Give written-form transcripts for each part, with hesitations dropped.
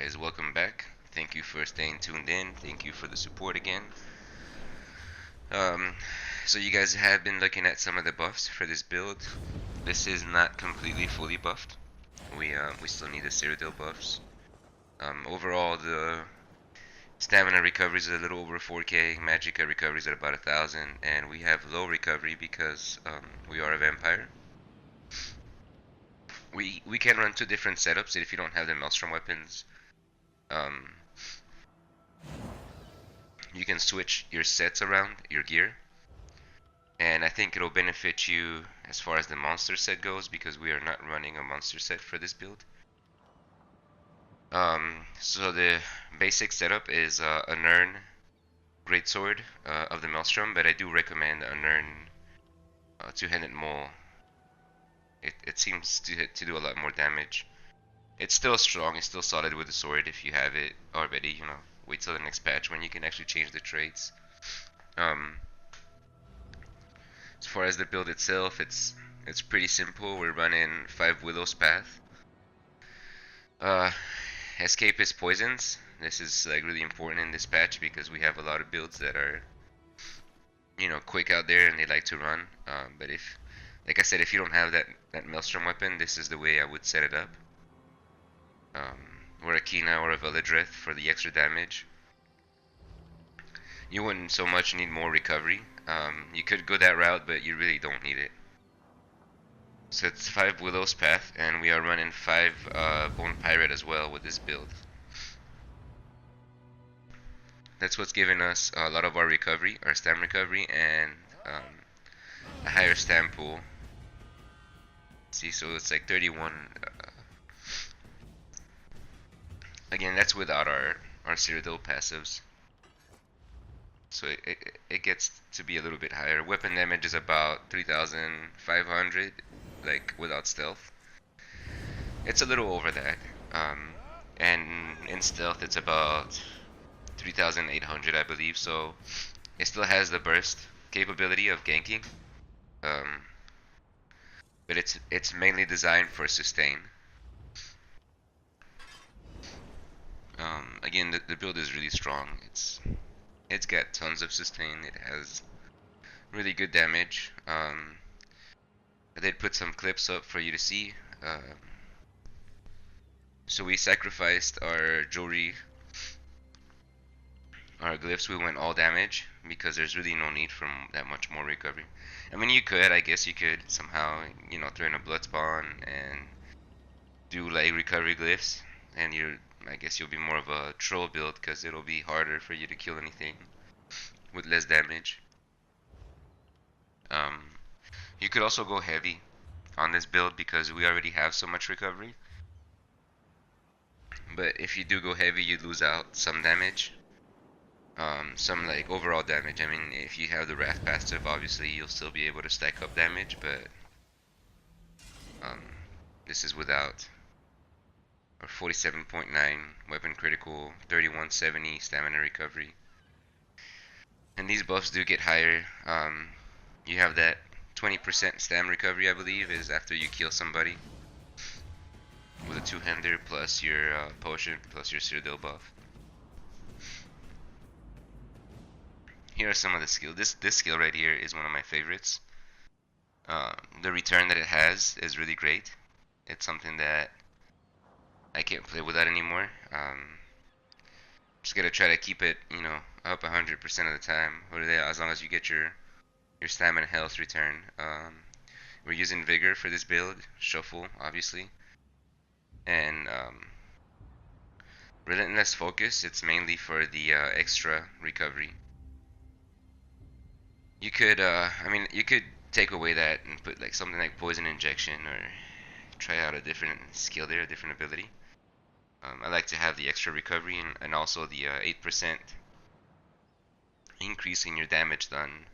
guys, welcome back. Thank you for staying tuned in. Thank you for the support again. Um, so you guys have been looking at some of the buffs for this build. This is not completely fully buffed. We still need the Cyrodiil buffs. Overall, the stamina recovery is a little over 4k. Magicka recovery is at about 1,000, and we have low recovery because we are a vampire. We can run two different setups if you don't have the Maelstrom weapons. You can switch your sets around, your gear, and I think it'll benefit you as far as the monster set goes because we are not running a monster set for this build. So the basic setup is a Nern Greatsword of the Maelstrom, but I do recommend a Nern two-handed mole. It seems to do a lot more damage. It's still strong, it's still solid with the sword if you have it already, you know. Wait till the next patch when you can actually change the traits. As far as the build itself, it's pretty simple. We're running 5 Willow's Path. Escape is poisons. This is like really important in this patch because we have a lot of builds that are, you know, quick out there and they like to run. But if, like I said, if you don't have that Maelstrom weapon, this is the way I would set it up. Or a Kina or a Velidreth for the extra damage. You wouldn't so much need more recovery. You could go that route, but you really don't need it. So it's 5 Willow's Path, and we are running 5 Bone Pirate as well with this build. That's what's giving us a lot of our recovery, our stam recovery, and a higher stam pool. See, so it's like 31. Again, that's without our Cyrodiil passives. So it gets to be a little bit higher. Weapon damage is about 3,500, like without stealth. It's a little over that. And in stealth it's about 3,800, I believe. So it still has the burst capability of ganking. But it's mainly designed for sustain. Again, the build is really strong. It's got tons of sustain. It has really good damage. I did put some clips up for you to see. So we sacrificed our jewelry, our glyphs. We went all damage because there's really no need for that much more recovery. I mean, I guess you could somehow, you know, throw in a blood spawn and do like recovery glyphs, and I guess you'll be more of a troll build because it'll be harder for you to kill anything with less damage. You could also go heavy on this build because we already have so much recovery. But if you do go heavy, you lose out some damage. Some like overall damage. I mean, if you have the Wrath passive, obviously you'll still be able to stack up damage, but this is without. Or 47.9 weapon critical, 3170 stamina recovery. And these buffs do get higher. You have that 20% stam recovery, I believe, is after you kill somebody with a two-hander plus your potion plus your Cyrodiil buff. Here are some of the skills. This skill right here is one of my favorites. The return that it has is really great. It's something that I can't play without anymore. Just gotta try to keep it, you know, up 100% of the time, as long as you get your stamina health return. We're using Vigor for this build, Shuffle, obviously, and Relentless Focus. It's mainly for the extra recovery. You could, I mean, you could take away that and put like something like Poison Injection or try out a different skill there, a different ability. I like to have the extra recovery and also the 8% increase in your damage done.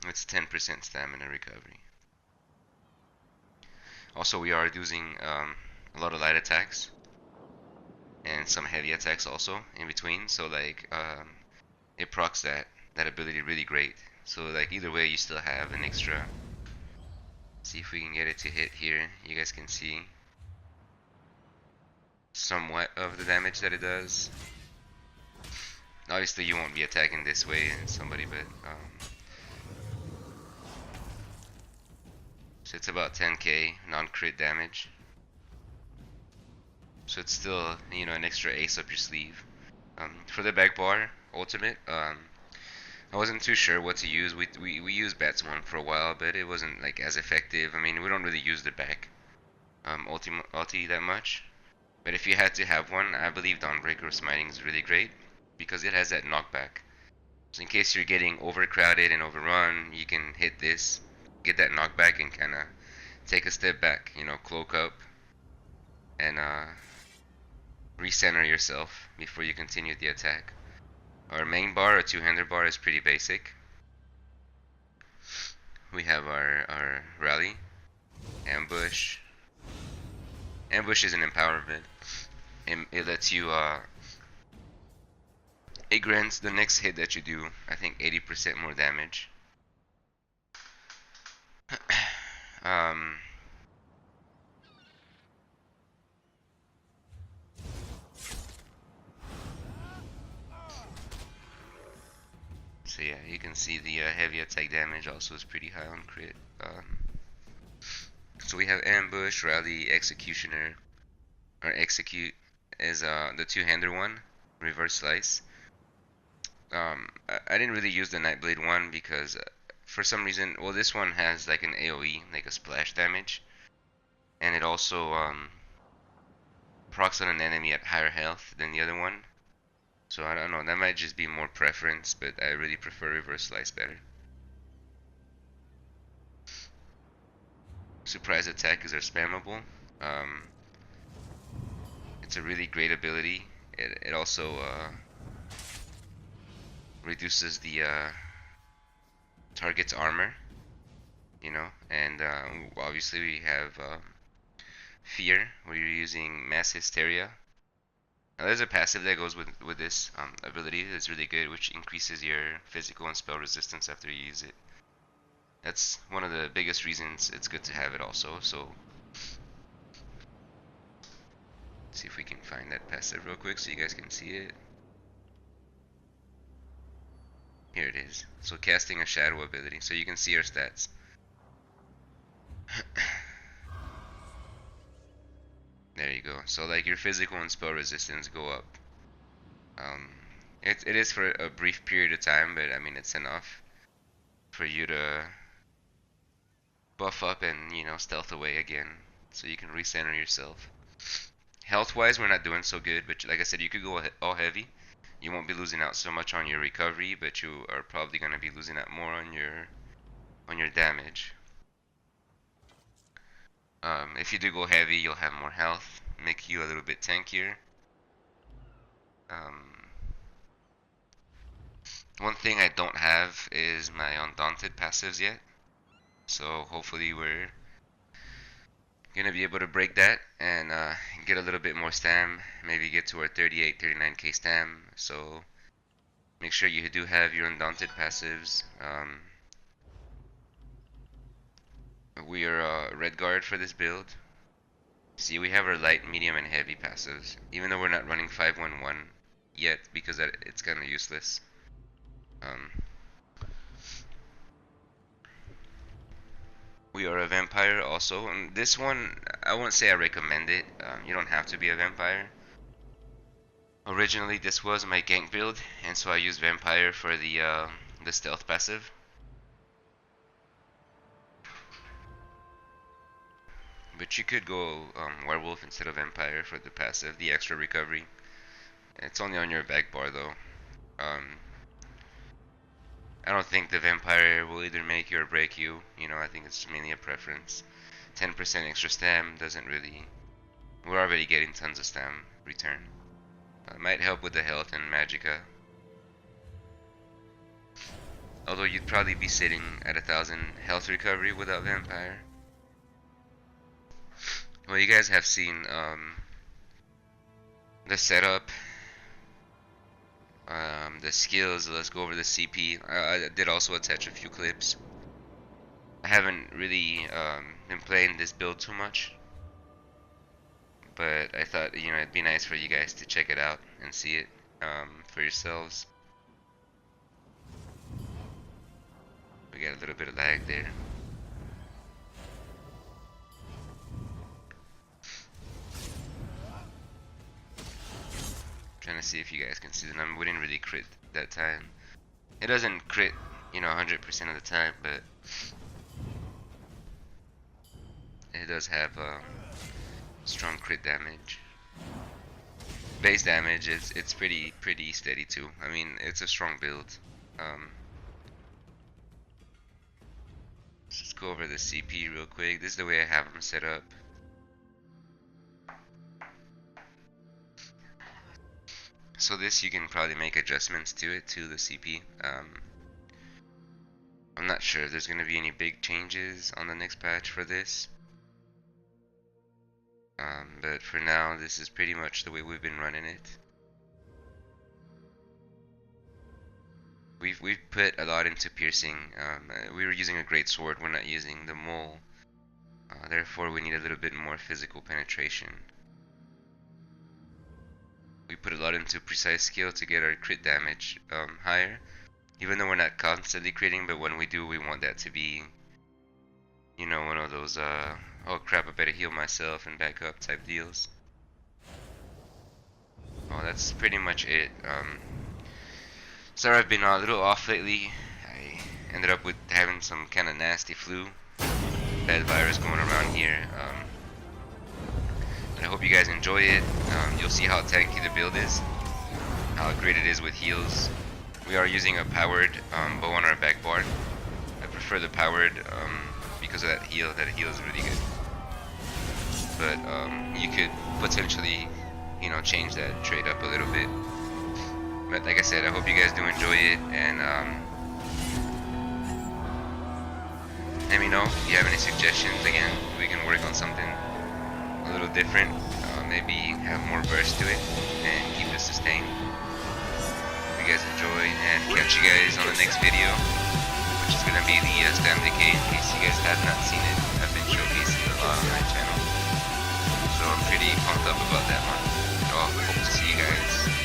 It's 10% stamina recovery. Also, we are using a lot of light attacks and some heavy attacks also in between. So like it procs that ability really great. So like either way, you still have an extra. See if we can get it to hit here. You guys can see somewhat of the damage that it does. Obviously, you won't be attacking this way and somebody, but so it's about 10k non-crit damage. So it's still, you know, an extra ace up your sleeve. For the back bar ultimate, I wasn't too sure what to use. We used Bats 1 for a while, but it wasn't like as effective. I mean, we don't really use the back ulti that much. But if you had to have one, I believe Dawnbreaker of Smiting is really great because it has that knockback. So in case you're getting overcrowded and overrun, you can hit this, get that knockback, and kind of take a step back. You know, cloak up and recenter yourself before you continue the attack. Our main bar, our two-hander bar, is pretty basic. We have our rally, ambush. Ambush is an empowerment. It lets you it grants the next hit that you do, I think 80% more damage. So yeah, you can see the heavy attack damage also is pretty high on crit. So we have ambush, rally, executioner, or execute is the two-hander one, reverse slice. I didn't really use the Nightblade one because for some reason, well, this one has like an AoE, like a splash damage, and it also procs on an enemy at higher health than the other one. So I don't know, that might just be more preference, but I really prefer reverse slice better. Surprise attack is our spammable. It's a really great ability. It also reduces the target's armor, you know, and obviously we have fear, where you're using mass hysteria. Now there's a passive that goes with this ability that's really good, which increases your physical and spell resistance after you use it. That's one of the biggest reasons it's good to have it also. So let's see if we can find that passive real quick so you guys can see it. Here it is. So casting a shadow ability, so you can see our stats. There you go. So like your physical and spell resistance go up. It is for a brief period of time, but I mean it's enough for you to buff up and, you know, stealth away again, so you can recenter yourself. Health wise, we're not doing so good, but like I said, you could go all heavy. You won't be losing out so much on your recovery, but you are probably going to be losing out more on your damage. If you do go heavy, you'll have more health, make you a little bit tankier. One thing I don't have is my Undaunted passives yet, so hopefully we're gonna be able to break that and get a little bit more stam, maybe get to our 38, 39k stam. So make sure you do have your Undaunted passives. We are red guard for this build. See, we have our light, medium, and heavy passives, even though we're not running 511 yet because it's kind of useless. We are a vampire also, and this one, I won't say I recommend it. You don't have to be a vampire. Originally, this was my gank build, and so I used vampire for the stealth passive. But you could go werewolf instead of vampire for the passive, the extra recovery. It's only on your back bar though. I don't think the vampire will either make you or break you. You know, I think it's mainly a preference. 10% extra stam doesn't really... We're already getting tons of stam return. It might help with the health and magicka. Although you'd probably be sitting at 1000 health recovery without vampire. Well, you guys have seen the setup, the skills. Let's go over the CP. I did also attach a few clips. I haven't really been playing this build too much, but I thought, it'd be nice for you guys to check it out and see it for yourselves. We got a little bit of lag there. Trying to see if you guys can see the number. We didn't really crit that time. It doesn't crit, 100% of the time, but it does have strong crit damage. Base damage it's pretty steady too. I mean, it's a strong build. Let's just go over the CP real quick. This is the way I have them set up. So this, you can probably make adjustments to it, to the CP. I'm not sure if there's going to be any big changes on the next patch for this. But for now, this is pretty much the way we've been running it. We've put a lot into piercing. We were using a great sword, we're not using the mole. Therefore, we need a little bit more physical penetration. We put a lot into precise skill to get our crit damage higher. Even though we're not constantly critting, but when we do, we want that to be, one of those, oh crap, I better heal myself and back up type deals. Oh, that's pretty much it. Sorry I've been a little off lately. I ended up with having some kind of nasty flu. Bad virus going around here. I hope you guys enjoy it. You'll see how tanky the build is, how great it is with heals. We are using a powered bow on our back bar. I prefer the powered because of that heal. That heal is really good. But you could potentially, change that trade up a little bit. But like I said, I hope you guys do enjoy it, and let me know if you have any suggestions. Again, we can work on something a little different, maybe have more burst to it and keep it sustained. Hope you guys enjoy, and catch you guys on the next video, which is gonna be the stamblade decay. In case you guys have not seen it, I've been showcasing it a lot on my channel, so I'm pretty pumped up about that one. So I hope to see you guys